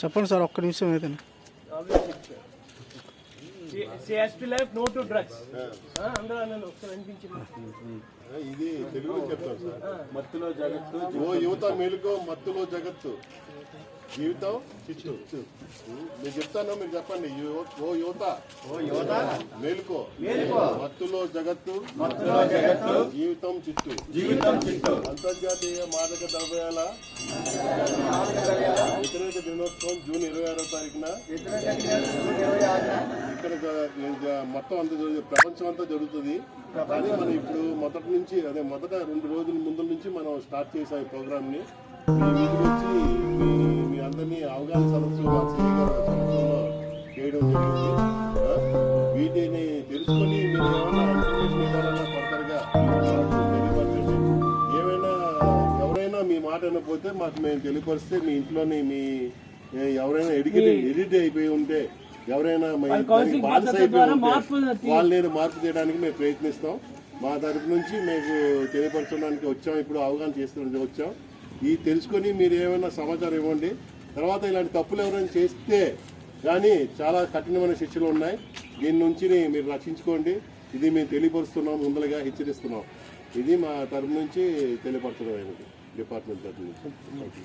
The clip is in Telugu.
చెప్పండి సార్, ఒక్క నిమిషం ఏదైనా. ఇది తెలుగులో చెప్తాను సార్. మత్తులో జగత్తు, ఓ యువత మేలుకో, మత్తులో జగత్తు, జీవితం చిత్తు. మీరు చెప్తాను, మీరు చెప్పండి. ఓ యువత మేలుకో, మత్తులో జగత్తు, జీవితం చిత్తు. అంతర్జాతీయ మాదక ద్రవ్యాల వ్యతిరేక దినోత్సవం జూన్ 26వ తారీఖున ఇక్కడ మొత్తం అంతా ప్రపంచం అంతా జరుగుతుంది. కానీ మనం ఇప్పుడు మొదటి నుంచి మొదట 2 రోజుల ముందు నుంచి మనం స్టార్ట్ చేసాం ఈ ప్రోగ్రామ్ ని. మీ వీధికి వచ్చి మీ అందరినీ అవగాహన సదస్సు చేయడం జరిగింది. వీటిని తెలుసుకొని మీరు ఏమైనా ఇన్ఫర్మేషన్ ఇవ్వాలన్నా ఫర్దర్గా తెలియపరచండి. ఏమైనా ఎవరైనా మీ మాట అనకపోతే మాకు మేము తెలియపరిస్తే మీ ఇంట్లోని మీ ఎవరైనా ఎడిట్ అయిపోయి ఉంటే, ఎవరైనా వాళ్ళని మార్పు చేయడానికి మేము ప్రయత్నిస్తాం. మా తరపు నుంచి మీకు తెలియపరచడానికి వచ్చాం. ఇప్పుడు అవగాహన చేస్తూ వచ్చాం. ఈ తెలుసుకొని మీరు ఏమైనా సమాచారం ఇవ్వండి. తర్వాత ఇలాంటి తప్పులు ఎవరైనా చేస్తే కానీ చాలా కఠినమైన శిక్షలు ఉన్నాయి. దీని నుంచి మీరు రక్షించుకోండి. ఇది మేము తెలియపరుస్తున్నాం, ముందరగా హెచ్చరిస్తున్నాం. ఇది మా తరపు నుంచి తెలియపరచడం అయినది, డిపార్ట్మెంట్ తరపు నుంచి.